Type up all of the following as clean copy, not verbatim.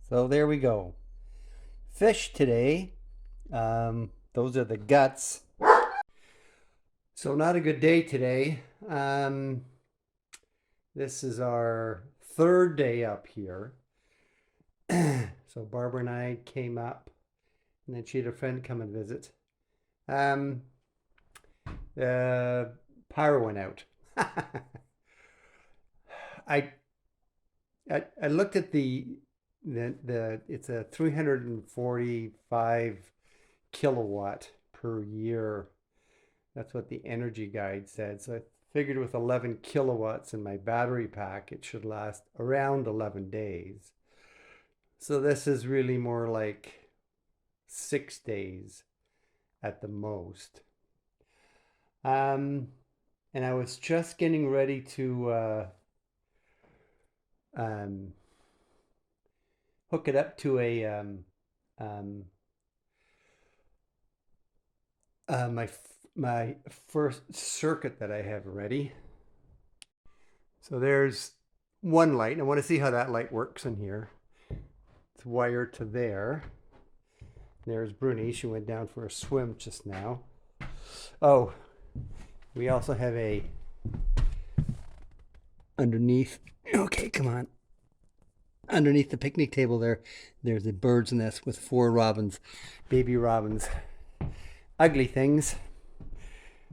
So there we go. Fish today. Those are the guts. So not a good day today. This is our third day up here. So Barbara and I came up, and then she had a friend come and visit. The power went out. I looked at the it's a 345 kilowatt per year. That's what the energy guide said. So I figured with 11 kilowatts in my battery pack, it should last around 11 days. So this is really more like 6 days at the most. And I was just getting ready to hook it up to a my first circuit that I have ready. So there's one light. I want to see how that light works in here. It's wired to there. There's Bruni. She went down for a swim just now. Oh, we also have a underneath. Okay, come on. Underneath the picnic table there's a bird's nest with 4 robins, baby robins. Ugly things.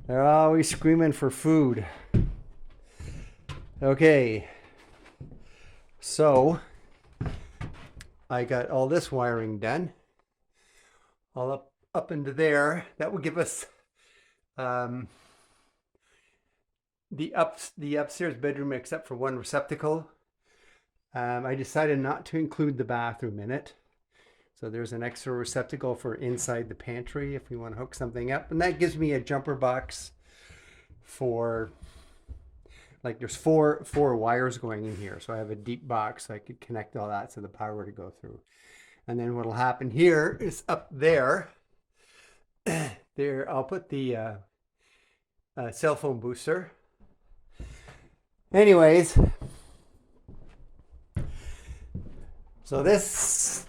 They're always screaming for food. Okay. So I got all this wiring done. All up into there. That will give us the upstairs bedroom except for one receptacle. I decided not to include the bathroom in it. So there's an extra receptacle for inside the pantry if we want to hook something up. And that gives me a jumper box for, like, there's four wires going in here. So I have a deep box so I could connect all that so the power to go through. And then what'll happen here is up there, I'll put the cell phone booster. Anyways, so this,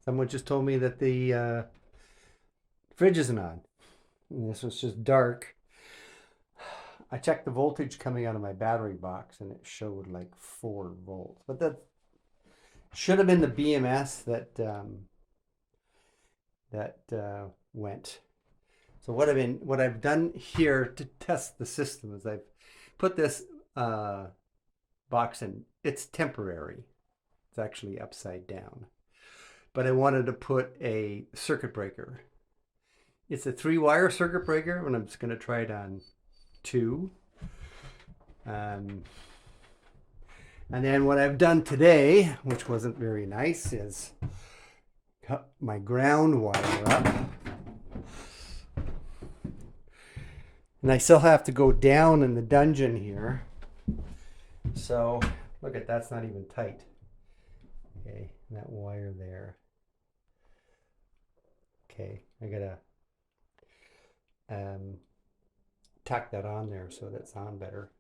someone just told me that the fridge isn't on. And this was just dark. I checked the voltage coming out of my battery box and it showed like 4 volts. But that should have been the BMS that went. So what I've done here to test the system is I've put this box in. It's temporary. It's actually upside down. But I wanted to put a circuit breaker. It's a 3-wire circuit breaker, and I'm just going to try it on 2. And then what I've done today, which wasn't very nice, is cut my ground wire up. And I still have to go down in the dungeon here. So, look at that's not even tight. Okay, that wire there. Okay, I gotta tack that on there so that's on better.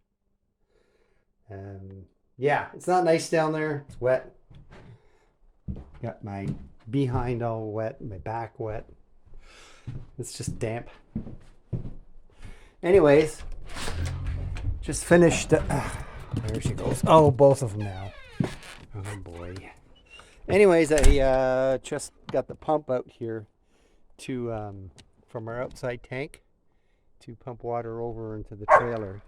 Yeah, it's not nice down there. It's wet. Got my behind all wet, my back wet. It's just damp. Anyways, just finished. There she goes. Oh, both of them now. Oh boy. Anyways, I just got the pump out here to from our outside tank to pump water over into the trailer.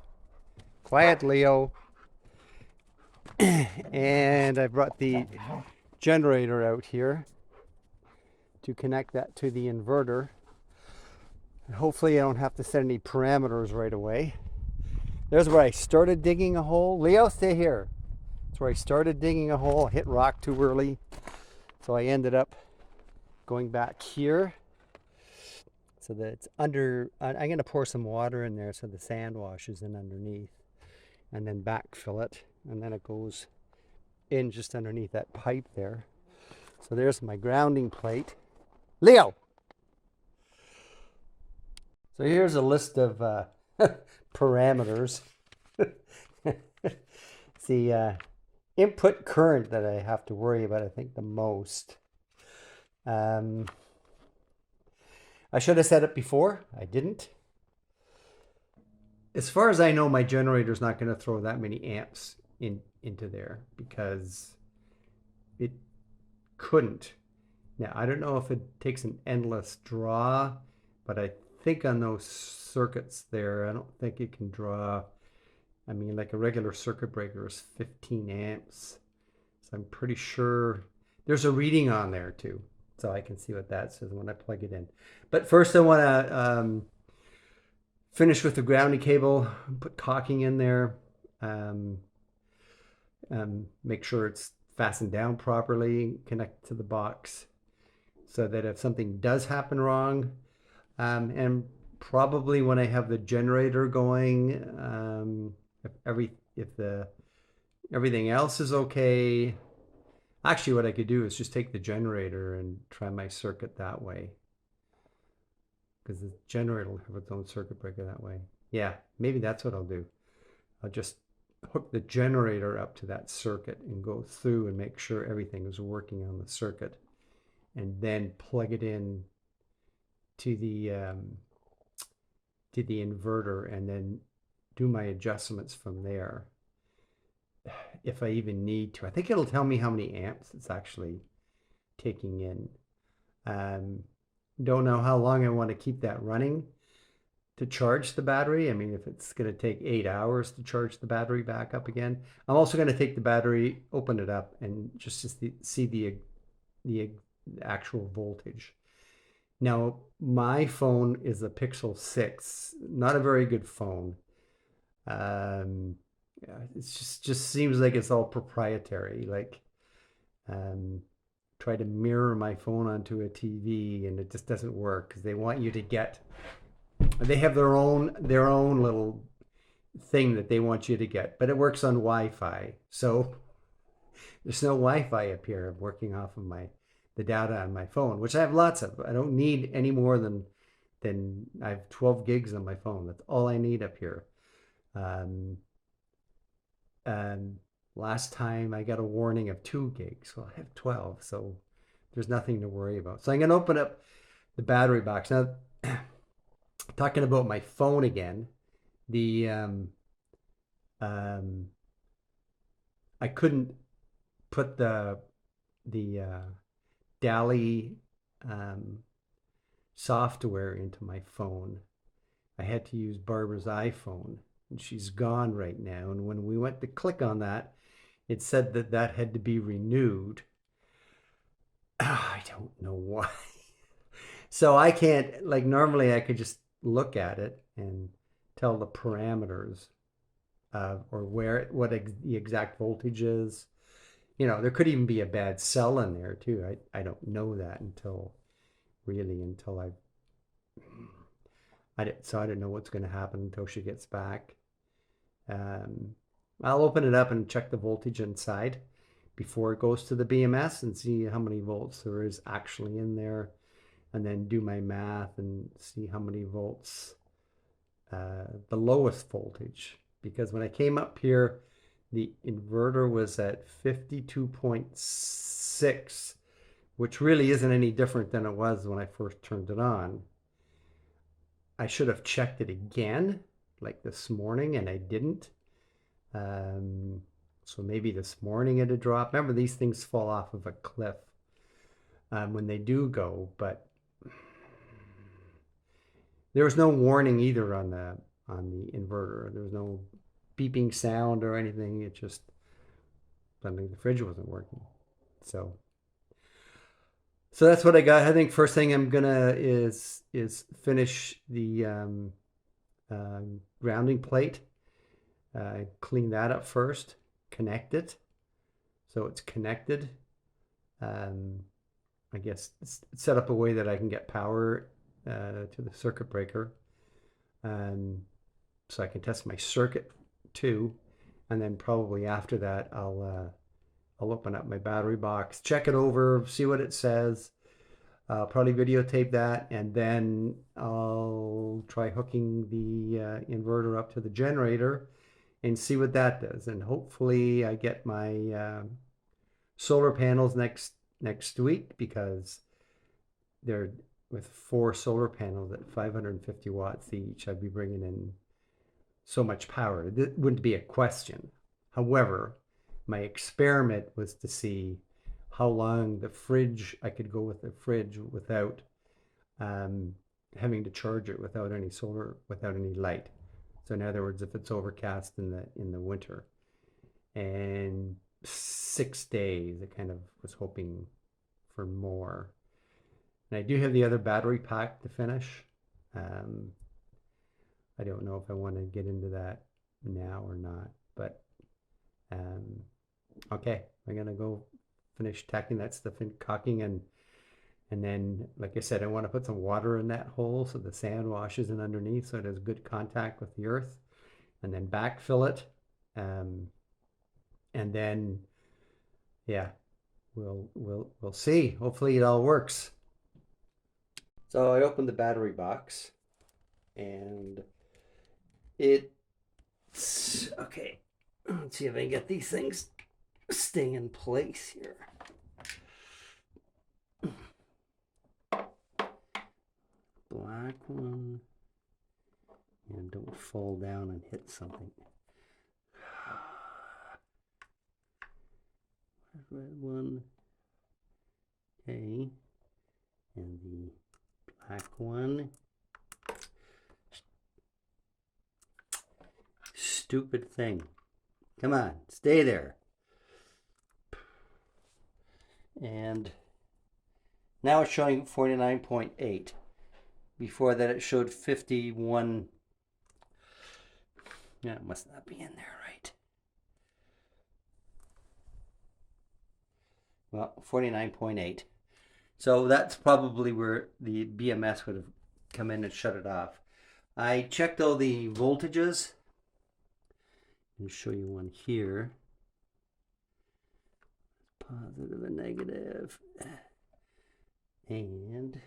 Quiet, Leo. And I brought the generator out here to connect that to the inverter. And hopefully I don't have to set any parameters right away. There's where I started digging a hole. Leo, stay here. That's where I started digging a hole. Hit rock too early. So I ended up going back here. So that it's under, I'm going to pour some water in there so the sand washes in underneath. And then backfill it. And then it goes in just underneath that pipe there. So there's my grounding plate. Leo! So here's a list of parameters. See, input current that I have to worry about, I think, the most. I should have said it before. I didn't. As far as I know, my generator's not going to throw that many amps into there because it couldn't. Now, I don't know if it takes an endless draw, but I think on those circuits there, I don't think it can draw. I mean, like a regular circuit breaker is 15 amps. So I'm pretty sure there's a reading on there too. So I can see what that says when I plug it in. But first I want to finish with the grounding cable, put caulking in there, um, make sure it's fastened down properly, connect to the box so that if something does happen wrong, and probably when I have the generator going, if everything else is okay. Actually, what I could do is just take the generator and try my circuit that way, because the generator will have its own circuit breaker that way. Yeah, maybe that's what I'll do. I'll just hook the generator up to that circuit and go through and make sure everything is working on the circuit, and then plug it in to the inverter, and then do my adjustments from there. If I even need to. I think it'll tell me how many amps it's actually taking in. Don't know how long I want to keep that running to charge the battery. I mean, if it's going to take 8 hours to charge the battery back up again. I'm also going to take the battery, open it up, and just to see the actual voltage. Now, my phone is a Pixel 6, not a very good phone. Yeah, it just seems like it's all proprietary. Like, try to mirror my phone onto a TV, and it just doesn't work because they want you to get. They have their own little thing that they want you to get, but it works on Wi-Fi. So there's no Wi-Fi up here. I'm working off of the data on my phone, which I have lots of. I don't need any more than I have 12 gigs on my phone. That's all I need up here. Last time I got a warning of 2 gigs. Well, I have 12, so there's nothing to worry about. So I'm going to open up the battery box. Now, talking about my phone again, I couldn't put the DALI software into my phone. I had to use Barbara's iPhone, and she's gone right now. And when we went to click on that, it said that had to be renewed. I don't know why. So I can't, like, normally I could just look at it and tell the parameters or what the exact voltage is. You know, there could even be a bad cell in there too. I don't know that until I don't know what's going to happen until she gets back. I'll open it up and check the voltage inside before it goes to the BMS and see how many volts there is actually in there, and then do my math and see how many volts, the lowest voltage. Because when I came up here, the inverter was at 52.6, which really isn't any different than it was when I first turned it on. I should have checked it again, like this morning, and I didn't. So maybe this morning it had dropped. Remember, these things fall off of a cliff when they do go, but there was no warning either on the inverter. There was no beeping sound or anything. It just suddenly the fridge wasn't working. So that's what I got. I think first thing I'm gonna is finish the grounding plate. Clean that up first. Connect it so it's connected. I guess it's set up a way that I can get power to the circuit breaker, so I can test my circuit too. And then probably after that, I'll open up my battery box, check it over, see what it says. I'll probably videotape that, and then I'll try hooking the inverter up to the generator and see what that does. And hopefully I get my solar panels next week, because they're with 4 solar panels at 550 watts each. I'd be bringing in so much power. It wouldn't be a question. However, my experiment was to see how long the fridge, I could go with the fridge without having to charge it without any solar, without any light. So in other words, if it's overcast in the winter, and 6 days, I kind of was hoping for more. And I do have the other battery pack to finish. I don't know if I want to get into that now or not, but okay, I'm gonna go finish tacking that stuff in, caulking, and then, like I said, I want to put some water in that hole so the sand washes in underneath, so it has good contact with the earth, and then backfill it, and then yeah, we'll see. Hopefully it all works. So I opened the battery box, and it's okay. Let's see if I can get these things stay in place here. Black one, and don't fall down and hit something. Red one, okay, and the black one. Stupid thing. Come on, stay there. And now it's showing 49.8. Before that it showed 51. Yeah, it must not be in there right. Well, 49.8. So that's probably where the BMS would have come in and shut it off. I checked all the voltages. I'll show you one here. Positive and negative. And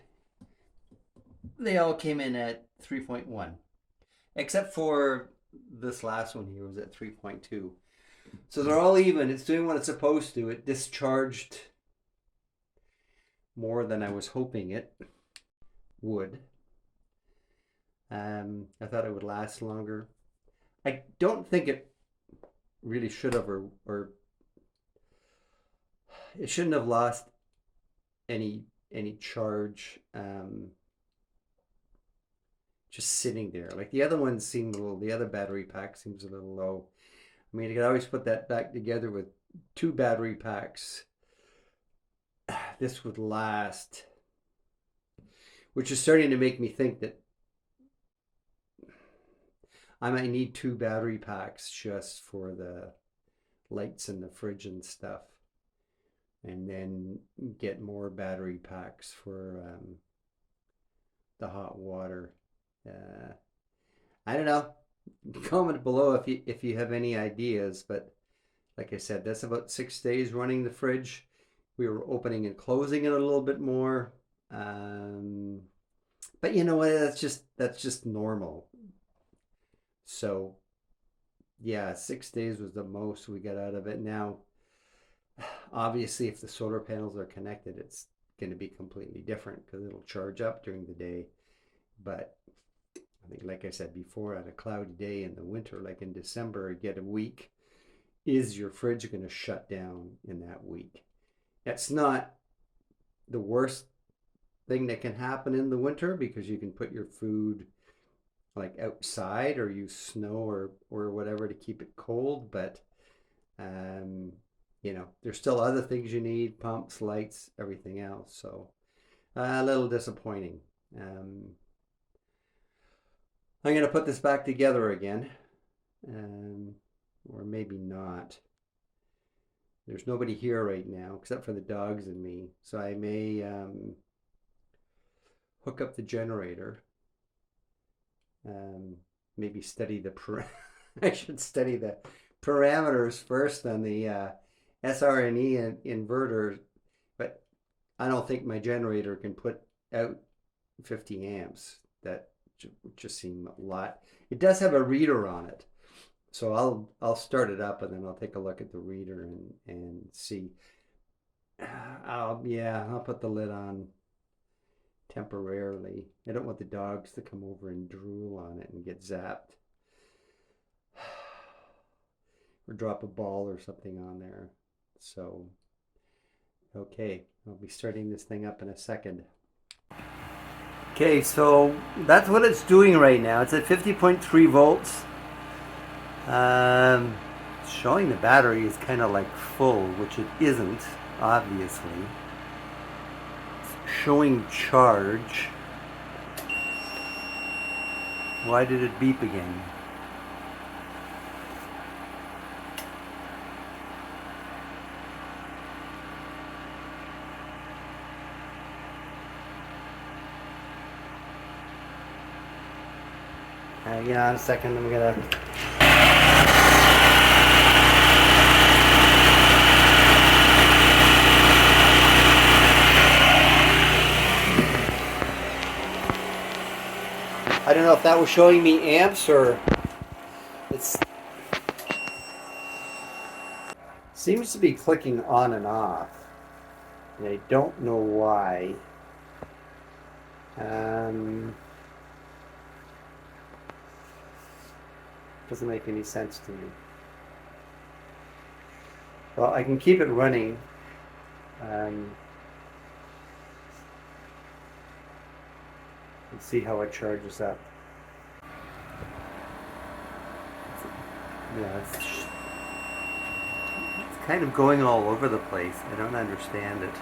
they all came in at 3.1. Except for this last one here was at 3.2. So they're all even. It's doing what it's supposed to. It discharged more than I was hoping it would. I thought it would last longer. I don't think it really should have, or it shouldn't have lost any charge just sitting there. Like the other one seemed a little, the other battery pack seems a little low. I mean, you could always put that back together with 2 battery packs. This would last, which is starting to make me think that I might need 2 battery packs just for the lights in the fridge and stuff, and then get more battery packs for the hot water. I don't know. Comment below if you have any ideas, but like I said, that's about 6 days running the fridge. We were opening and closing it a little bit more, but you know what? That's just normal. So yeah, 6 days was the most we got out of it. Now, obviously, if the solar panels are connected, it's going to be completely different because it'll charge up during the day. But I think, like I said before, on a cloudy day in the winter, like in December, you get a week, is your fridge going to shut down in that week? That's not the worst thing that can happen in the winter, because you can put your food like outside or use snow or whatever to keep it cold. But you know, there's still other things you need: pumps, lights, everything else. So a little disappointing. I'm going to put this back together again, or maybe not. There's nobody here right now except for the dogs and me, so I may hook up the generator. Maybe study the I should study the parameters first on the SNRE inverter, but I don't think my generator can put out 50 amps. That would just seem a lot. It does have a reader on it, So I'll start it up and then I'll take a look at the reader and see. I'll put the lid on temporarily. I don't want the dogs to come over and drool on it and get zapped. Or drop a ball or something on there. So, okay, I'll be starting this thing up in a second. Okay, so that's what it's doing right now. It's at 50.3 volts. Showing the battery is kind of like full, which it isn't, obviously. It's showing charge. Why did it beep again? Hang on a second, I'm gonna... I don't know if that was showing me amps or it's seems to be clicking on and off. And I don't know why. Doesn't make any sense to me. Well, I can keep it running. Let's see how it charges up. Yeah, it's kind of going all over the place. I don't understand it.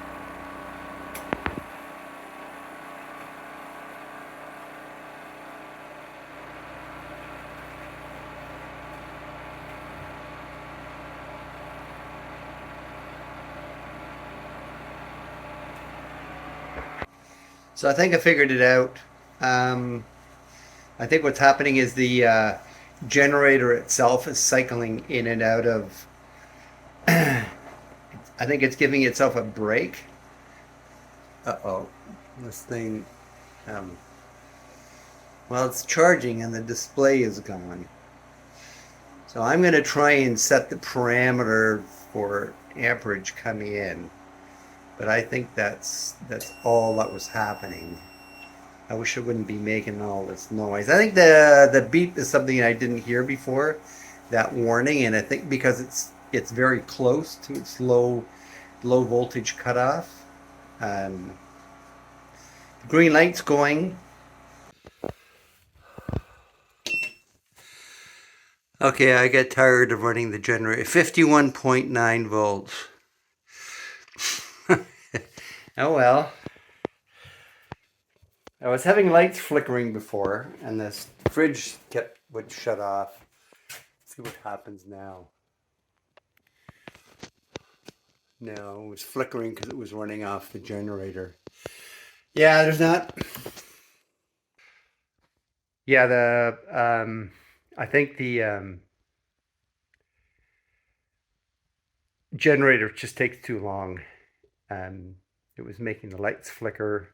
So I think I figured it out. I think what's happening is the generator itself is cycling in and out of... I think it's giving itself a break. Uh-oh. This thing... well, it's charging and the display is gone. So I'm going to try and set the parameter for amperage coming in. But I think that's all that was happening. I wish it wouldn't be making all this noise. I think the beep is something I didn't hear before, that warning, and I think because it's very close to its low voltage cutoff. The green light's going. Okay, I get tired of running the generator. 51.9 volts. Oh well. I was having lights flickering before, and this fridge would shut off. Let's see what happens now. No, it was flickering because it was running off the generator. Yeah, there's not... Yeah, I think the generator just takes too long. It was making the lights flicker.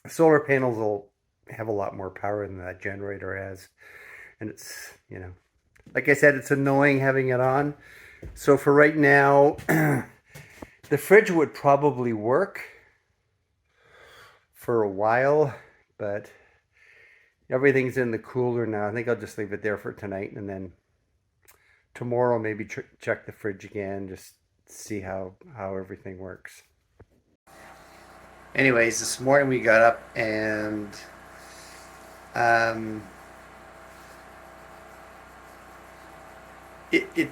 Solar panels will have a lot more power than that generator has. And it's, you know, like I said, it's annoying having it on. So for right now, the fridge would probably work for a while, but everything's in the cooler now. I think I'll just leave it there for tonight, and then tomorrow maybe check the fridge again, just see how everything works. Anyways, this morning we got up and it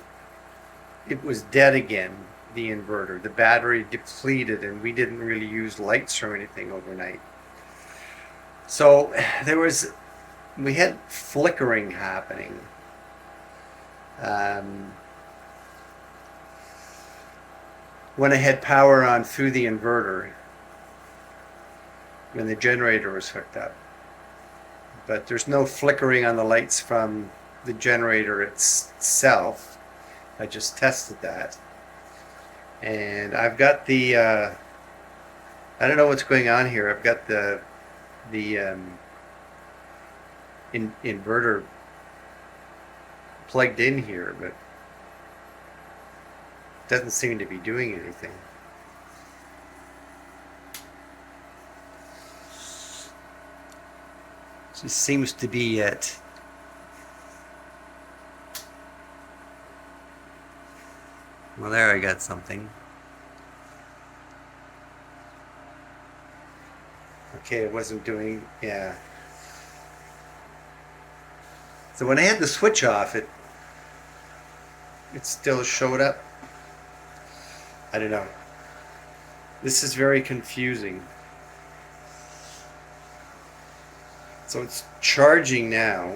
was dead again, the inverter. The battery depleted, and we didn't really use lights or anything overnight. So we had flickering happening. When I had power on through the inverter, when the generator was hooked up. But there's no flickering on the lights from the generator itself. I just tested that. And I've got the, I don't know what's going on here. I've got the inverter plugged in here, but it doesn't seem to be doing anything. It just seems to be at well, there I got something. Okay, it wasn't doing, yeah. So when I had the switch off, it still showed up. I don't know. This is very confusing. So it's charging now.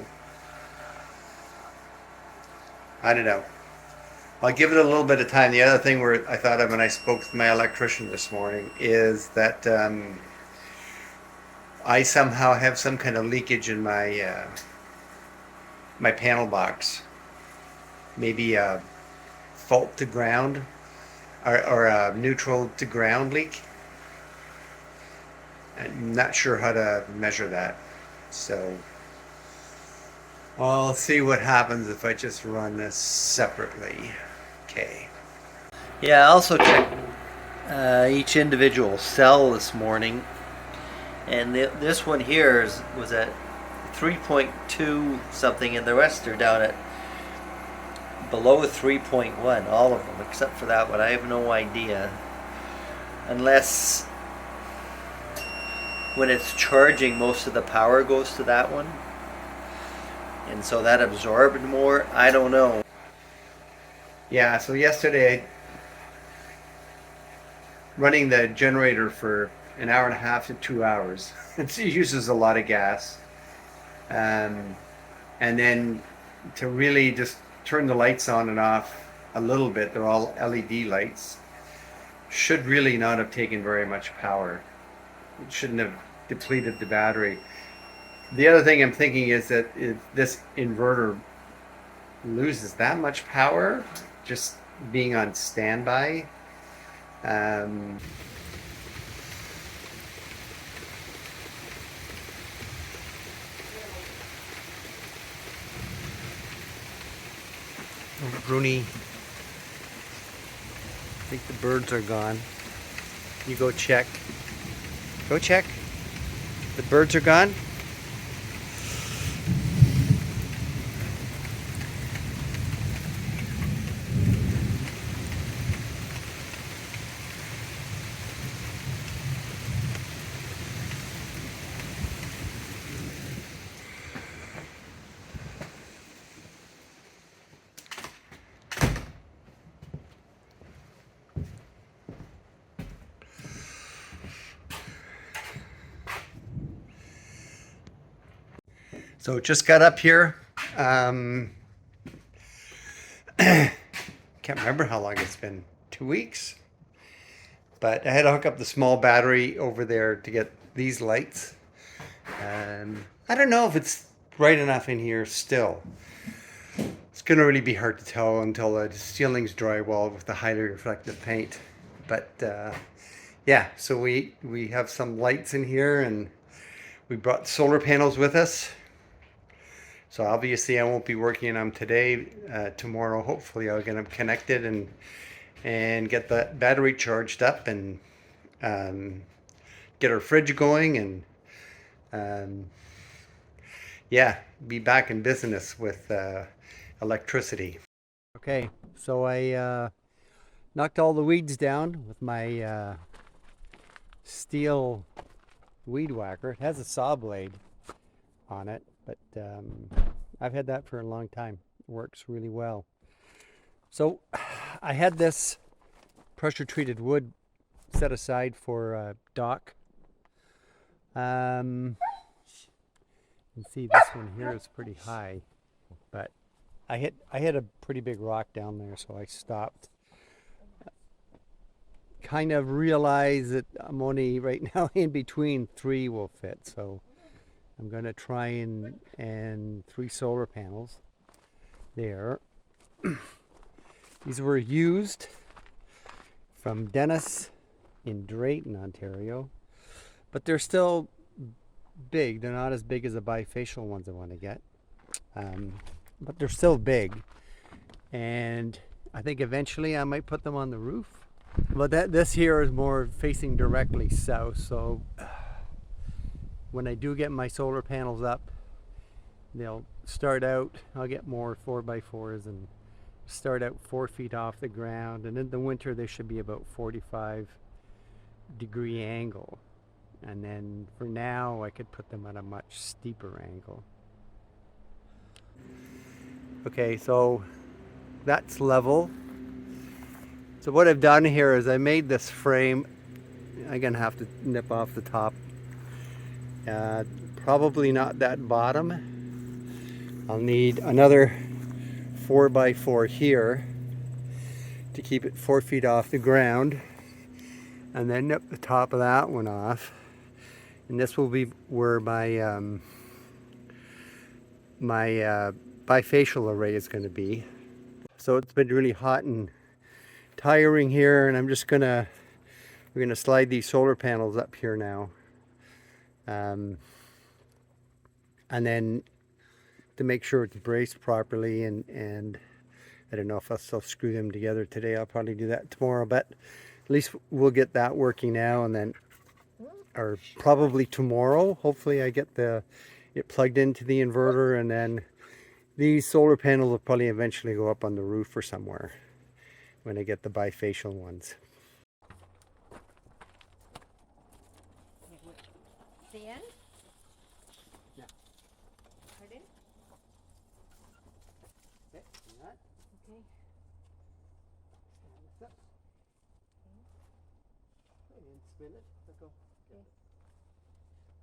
I don't know. I'll give it a little bit of time. The other thing where I thought of when I spoke with my electrician this morning is that I somehow have some kind of leakage in my my panel box. Maybe a fault to ground or a neutral to ground leak. I'm not sure how to measure that. So I'll see what happens if I just run this separately. Okay. Yeah, I also checked each individual cell this morning, and this one here was at 3.2 something, and the rest are down at below 3.1, all of them except for that one. I have no idea, unless when it's charging most of the power goes to that one, and so that absorbed more. I don't know. Yeah, so yesterday running the generator for an hour and a half to 2 hours. It uses a lot of gas, and then to really just turn the lights on and off a little bit, they're all LED lights, should really not have taken very much power. It shouldn't have depleted the battery. The other thing I'm thinking is that if this inverter loses that much power just being on standby, Bruni, I think the birds are gone. You go check. Go check. The birds are gone. So just got up here. Can't remember how long it's been. 2 weeks. But I had to hook up the small battery over there to get these lights. I don't know if it's bright enough in here still. It's going to really be hard to tell until the ceiling's drywalled with the highly reflective paint. But yeah, so we have some lights in here, and we brought solar panels with us. So obviously I won't be working on them today. Tomorrow hopefully I'll get them connected and get the battery charged up, and get our fridge going, and yeah, be back in business with electricity. Okay, so I knocked all the weeds down with my steel weed whacker. It has a saw blade on it, but I've had that for a long time. It works really well. So I had this pressure treated wood set aside for a dock. You can see this one here is pretty high, but I hit a pretty big rock down there, so I stopped. Kind of realize that I'm only right now in between 3 will fit, so I'm going to try and 3 solar panels there. These were used from Dennis in Drayton, Ontario, but they're still big. They're not as big as the bifacial ones I want to get, but they're still big. And I think eventually I might put them on the roof. But this here is more facing directly south, so when I do get my solar panels up, they'll start out, I'll get more 4x4s and start out 4 feet off the ground, and in the winter they should be about 45-degree angle, and then for now I could put them at a much steeper angle. Okay, so that's level. So what I've done here is I made this frame. I'm gonna have to nip off the top. Probably not that bottom. I'll need another 4x4 here to keep it 4 feet off the ground, and then nip the top of that one off. And this will be where my bifacial array is going to be. So it's been really hot and tiring here, and we're gonna slide these solar panels up here now, and then to make sure it's braced properly, and I don't know if I'll still screw them together today. I'll probably do that tomorrow, but at least we'll get that working now, and then, or probably tomorrow, hopefully I get it plugged into the inverter, and then these solar panels will probably eventually go up on the roof or somewhere when I get the bifacial ones. The end? Yeah. Pardon? Okay, that. Okay. Stand this up. Okay, and spin it. Let go. Okay.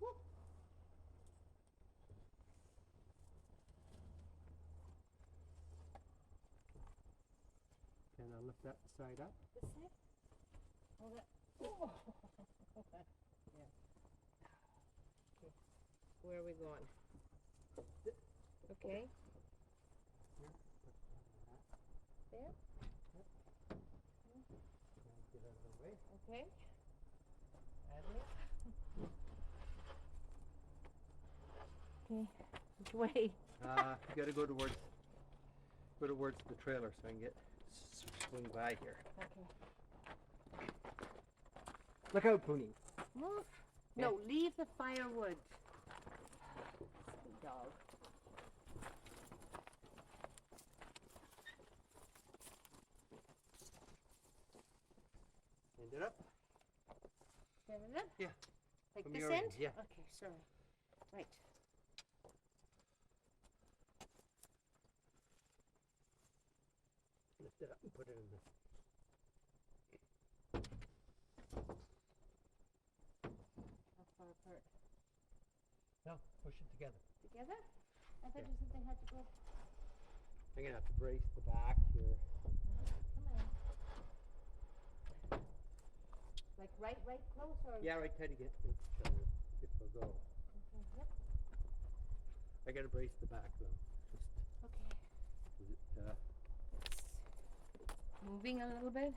Woo. And I'll lift that side up. This side? Hold it. Oh. Yeah. Okay. Where are we going? Okay. Here, put that on that. There? And get out of the way. Okay. Add it. Okay. Which way? You gotta go towards the trailer so I can swing by here. Okay. Look out, Poonie. Move. No, leave the firewood. Good dog. Stand it up. Stand it up? Yeah. Like From this your end? end, yeah. Okay, sorry. Right. Lift it up and put it in the. How far apart? No, push it together. Together? I thought you said they had to go. I'm gonna have to brace the back here. Come on. Like right close or? Yeah, right tight against each other. If they'll go. Okay, yep. I gotta brace the back though. Okay. Is it, Moving a little bit.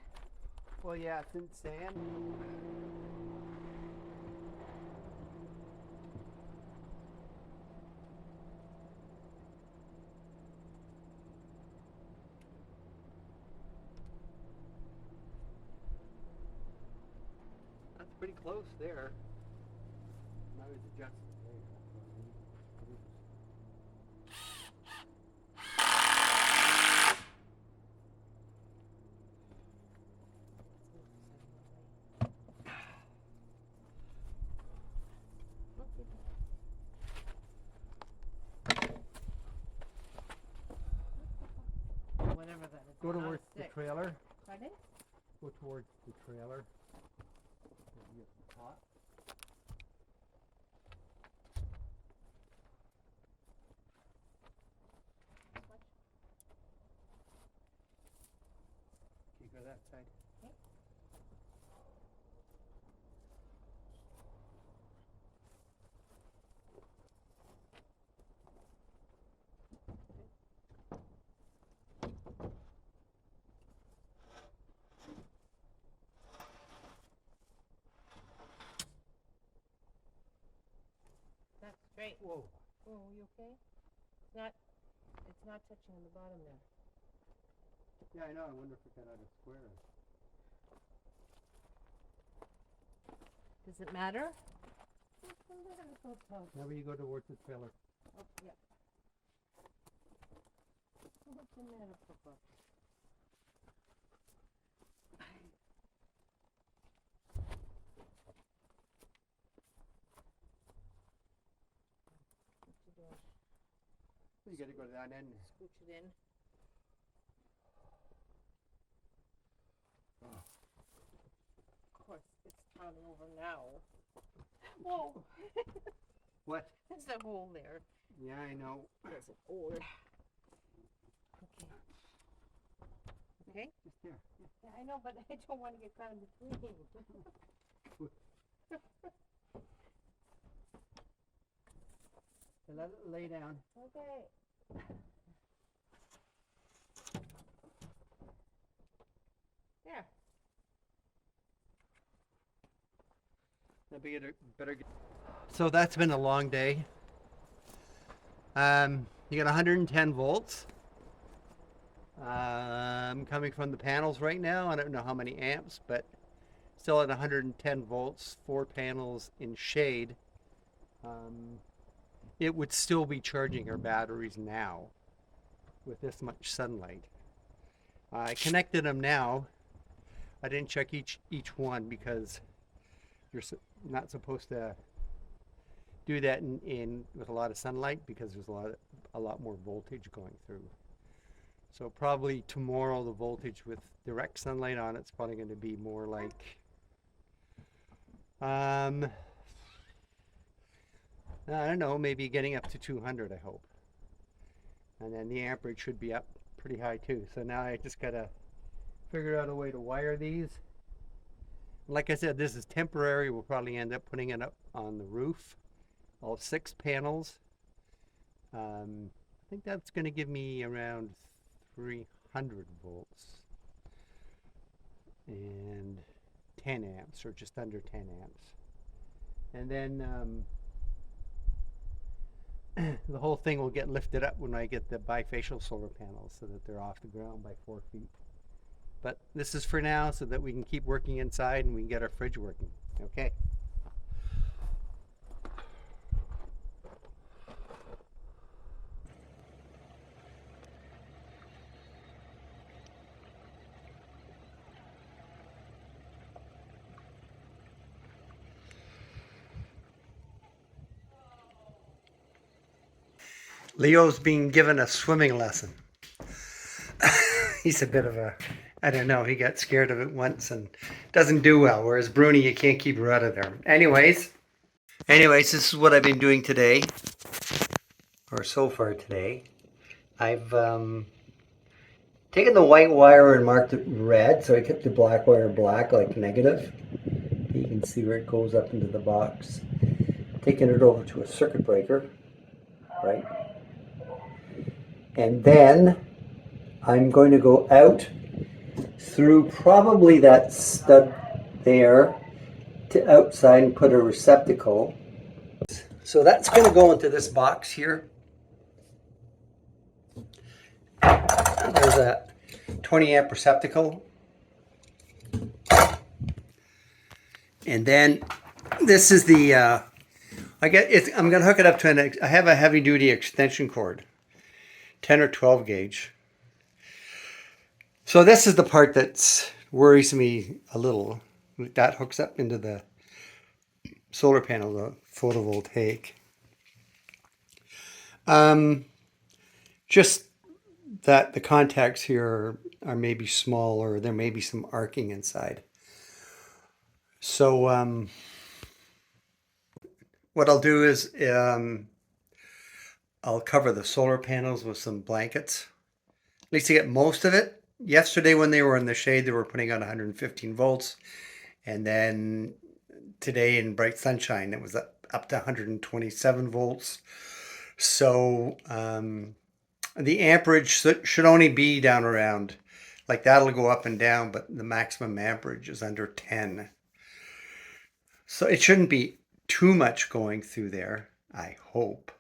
well, yeah, it's in sand. That's pretty close there. Now it's adjusted there. Whatever that is. Go towards the trailer. Pardon? Go towards the trailer. Maybe at the top. Okay, go that side. Okay. okay? It's not touching on the bottom there. Yeah, I know. I wonder if it got out of square. Does it matter? Now you go towards the trailer. Oh, yeah. What's the matter, Papa? What you doing? You got to go to that end. Scooch it in. Of course, it's turning over now. Whoa! What? There's a hole there. Yeah, I know. There's a hole. Okay. Okay? Just there. Yeah, I know, but I don't want to get caught in between. So let it lay down. Okay. There. Better get. So that's been a long day. You got 110 volts. Coming from the panels right now. I don't know how many amps, but still at 110 volts, 4 panels in shade. It would still be charging our batteries now with this much sunlight. I connected them now. I didn't check each one because you're not supposed to do that in with a lot of sunlight because there's a lot more voltage going through. So probably tomorrow the voltage with direct sunlight on it's probably going to be more like I don't know, maybe getting up to 200, I hope. And then the amperage should be up pretty high too. So now I just gotta figure out a way to wire these. Like I said, this is temporary. We'll probably end up putting it up on the roof. All 6 panels. I think that's going to give me around 300 volts and 10 amps, or just under 10 amps. And then the whole thing will get lifted up when I get the bifacial solar panels so that they're off the ground by 4 feet. But this is for now so that we can keep working inside and we can get our fridge working. Okay. Leo's being given a swimming lesson. He's a bit of a, I don't know, he got scared of it once and doesn't do well, whereas Bruni, you can't keep her out of there. Anyways, this is what I've been doing today, or so far today. I've taken the white wire and marked it red, so I kept the black wire black, like negative. You can see where it goes up into the box. Taking it over to a circuit breaker, right? And then I'm going to go out through probably that stud there to outside and put a receptacle. So that's going to go into this box here. There's a 20 amp receptacle. And then this is the, I'm going to hook it up to I have a heavy duty extension cord, 10 or 12 gauge. So this is the part that worries me a little. That hooks up into the solar panel, the photovoltaic. Just that the contacts here are maybe small, or there may be some arcing inside. So what I'll do is I'll cover the solar panels with some blankets, at least to get most of it. Yesterday when they were in the shade, they were putting out 115 volts. And then today in bright sunshine, it was up to 127 volts. So the amperage should only be down around, like that'll go up and down, but the maximum amperage is under 10. So it shouldn't be too much going through there, I hope.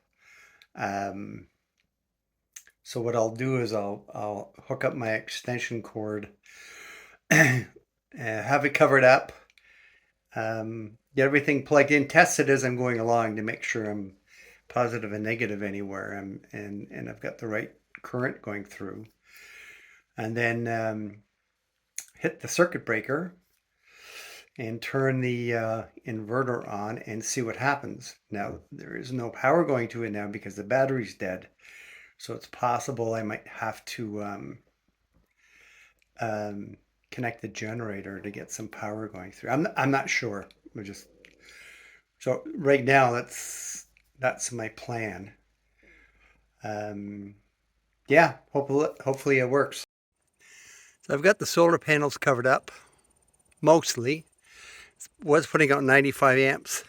So what I'll do is I'll hook up my extension cord, have it covered up, get everything plugged in, test it as I'm going along to make sure I'm positive and negative anywhere, and I've got the right current going through, and then hit the circuit breaker and turn the inverter on and see what happens. Now, there is no power going to it now because the battery's dead. So it's possible I might have to connect the generator to get some power going through. I'm not sure. So right now that's my plan. Yeah, hopefully it works. So I've got the solar panels covered up, mostly. Was putting out 95 amps.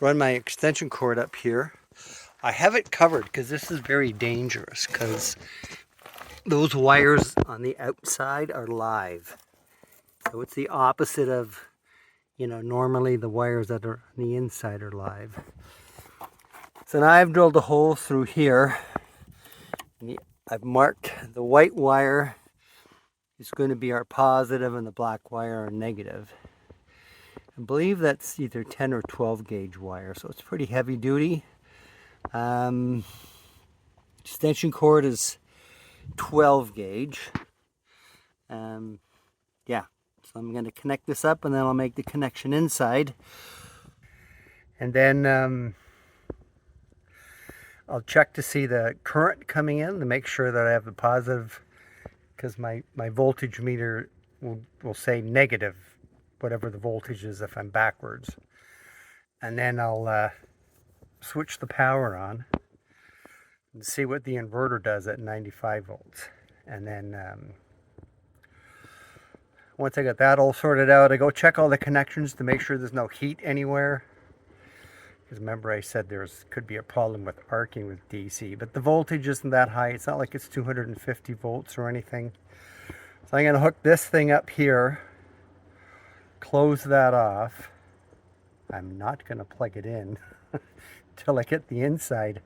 Run my extension cord up here. I have it covered because this is very dangerous because those wires on the outside are live. So it's the opposite of, normally the wires that are on the inside are live. So now I've drilled a hole through here. I've marked the white wire is going to be our positive and the black wire our negative. I believe that's either 10 or 12 gauge wire, so it's pretty heavy duty. Extension cord is 12 gauge. Yeah, so I'm going to connect this up and then I'll make the connection inside. And then I'll check to see the current coming in to make sure that I have the positive, because my voltage meter will say negative, whatever the voltage is if I'm backwards. And then I'll switch the power on and see what the inverter does at 95 volts. And then once I got that all sorted out, I go check all the connections to make sure there's no heat anywhere. Because remember I said could be a problem with arcing with DC, but the voltage isn't that high. It's not like it's 250 volts or anything. So I'm going to hook this thing up here, close that off. I'm not going to plug it in until I get the inside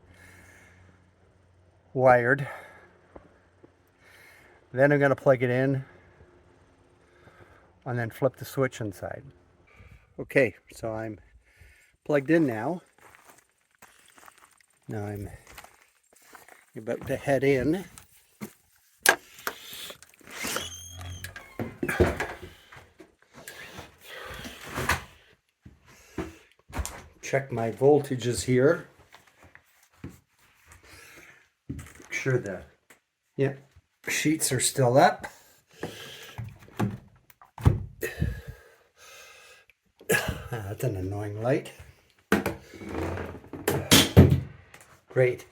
wired. Then I'm going to plug it in and then flip the switch inside. Okay, so I'm plugged in now. Now I'm about to head in. Check my voltages here. Make sure the sheets are still up. That's an annoying light. Great.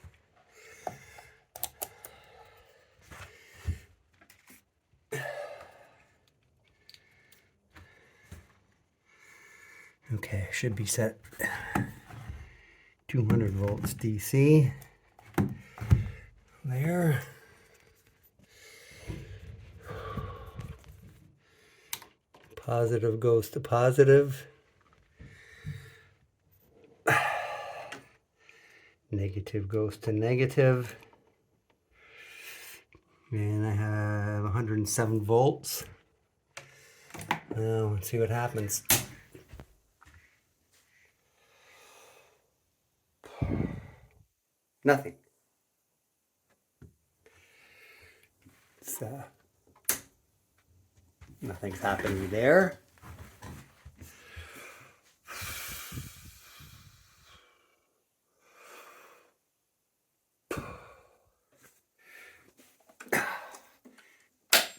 Okay, should be set 200 volts DC. There. Positive goes to positive. Negative goes to negative. And I have 107 volts. Now let's see what happens. Nothing. So nothing's happening there.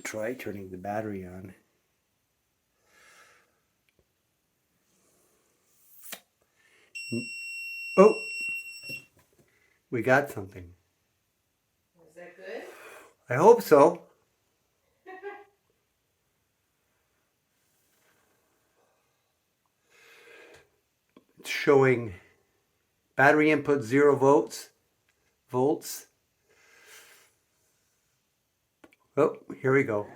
Try turning the battery on. Oh, we got something. Was that good? I hope so. It's showing battery input 0 volts. Oh, here we go.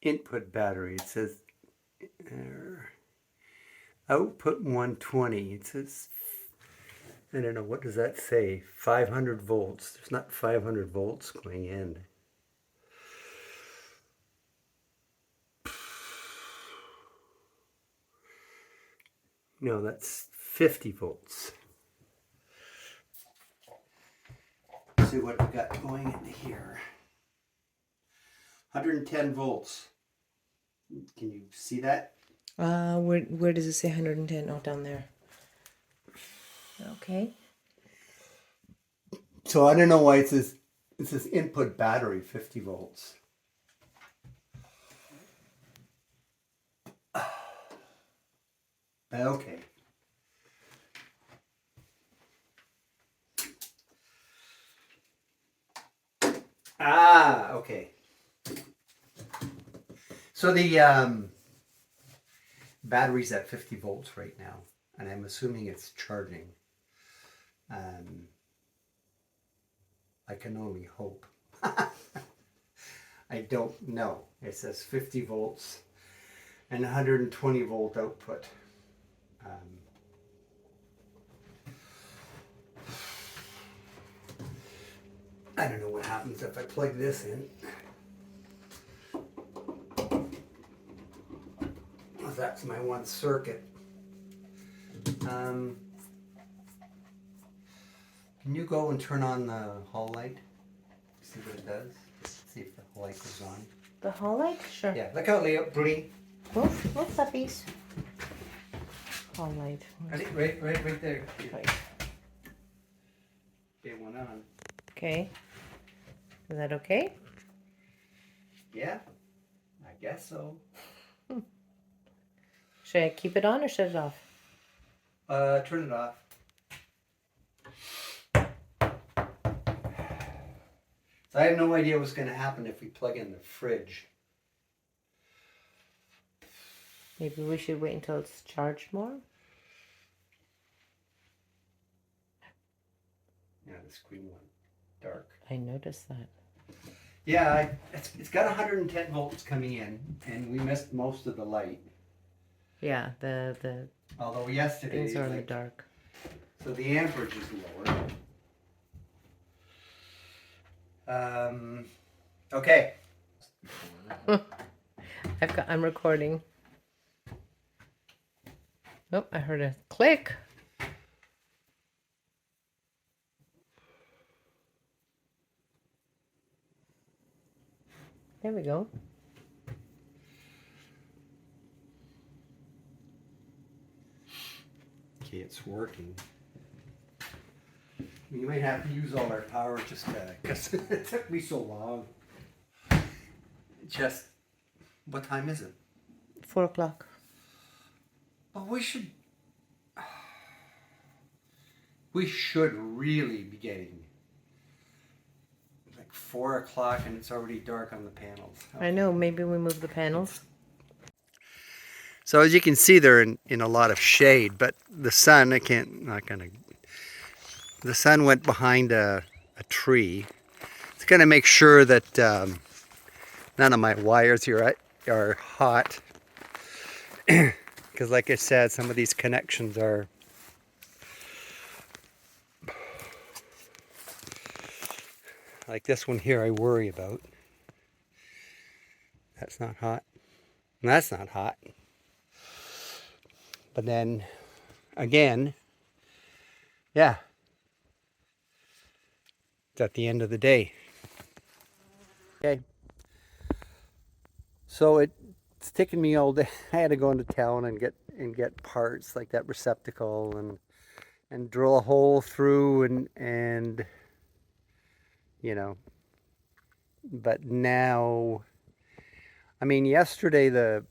input battery. It says output 120. It says, I don't know, what does that say? 500 volts. There's not 500 volts going in. No, that's 50 volts. Let's see what we got going into here. 110 volts. Can you see that? Where does it say 110? Oh, down there. Okay. So I don't know why it says input battery 50 volts. Okay. Ah, okay. So the battery's at 50 volts right now, and I'm assuming it's charging. I can only hope. I don't know. It says 50 volts and 120 volt output. I don't know what happens if I plug this in. Well, that's my one circuit. Can you go and turn on the hall light? See what it does? See if the light goes on. The hall light? Sure. Yeah, look out, Leo, Bree. What's up, East? Hall light. Right there. Right. Okay, one on. Okay. Is that okay? Yeah, I guess so. Should I keep it on or shut it off? Turn it off. So I have no idea what's going to happen if we plug in the fridge. Maybe we should wait until it's charged more? Yeah, the screen went dark. I noticed that. Yeah, it's got 110 volts coming in, and we missed most of the light. Yeah, the Although yesterday, things are in the dark. so the amperage is lower. Okay. I'm recording. Oh, I heard a click. There we go. Okay, it's working. We might have to use all our power just because it took me so long. Just, what time is it? 4 o'clock. But we should really be getting like 4 o'clock and it's already dark on the panels. I know, maybe we move the panels. So as you can see, they're in a lot of shade, but the sun, the sun went behind a tree. It's going to make sure that none of my wires here are hot. Because like I said, some of these connections are like this one here I worry about. That's not hot. And that's not hot. But then, again, yeah, it's at the end of the day. Okay. So it's taken me all day. I had to go into town and get parts like that receptacle and drill a hole through and you know. But now, I mean, yesterday the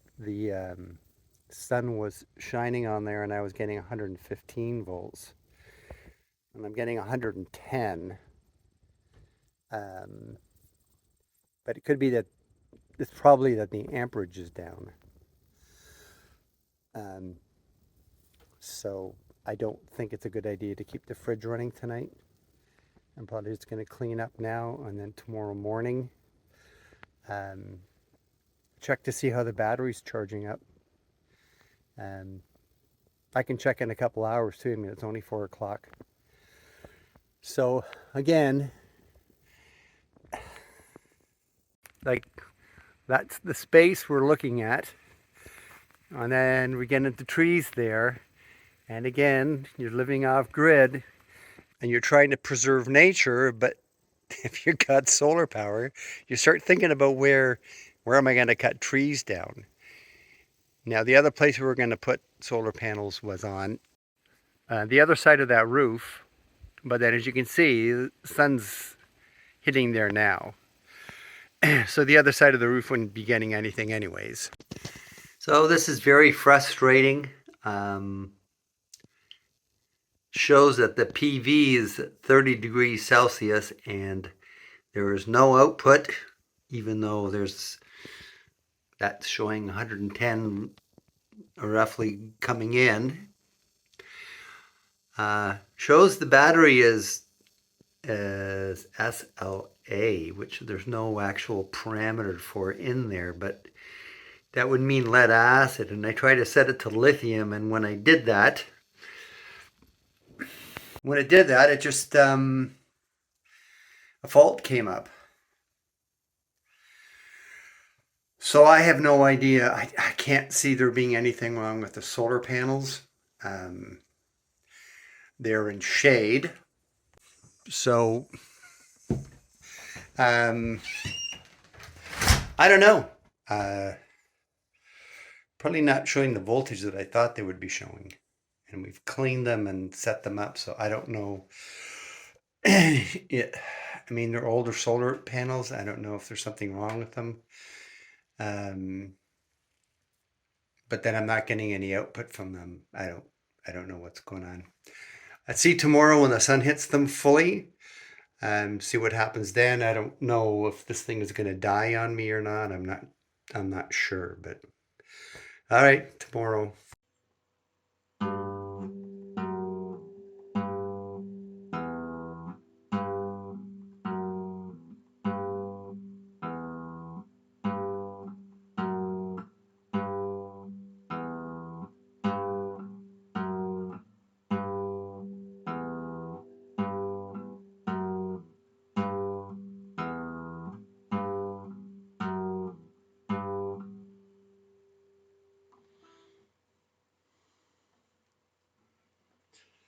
sun was shining on there and I was getting 115 volts and I'm getting 110. But it could be that it's probably that the amperage is down. So I don't think it's a good idea to keep the fridge running tonight. I'm probably just going to clean up now and then tomorrow morning check to see how the battery's charging up. I can check in a couple hours too. I mean, it's only 4 o'clock. So again, like that's the space we're looking at. And then we get into trees there. And again, you're living off grid and you're trying to preserve nature, but if you've got solar power, you start thinking about where am I going to cut trees down? Now, the other place we were going to put solar panels was on the other side of that roof, but then as you can see, the sun's hitting there now. So the other side of the roof wouldn't be getting anything anyways. So this is very frustrating. Shows that the PV is 30 degrees Celsius and there is no output, even though that's showing 110 roughly coming in. Shows the battery is SLA, which there's no actual parameter for in there, but that would mean lead acid. And I tried to set it to lithium, and when I did that, it just a fault came up. So I have no idea. I can't see there being anything wrong with the solar panels. They're in shade. So I don't know. Probably not showing the voltage that I thought they would be showing. And we've cleaned them and set them up, so I don't know. I mean, they're older solar panels. I don't know if there's something wrong with them. But then I'm not getting any output from them. I don't know what's going on. Let's see tomorrow when the sun hits them fully. See what happens then. I don't know if this thing is going to die on me or not. I'm not sure, but all right, tomorrow.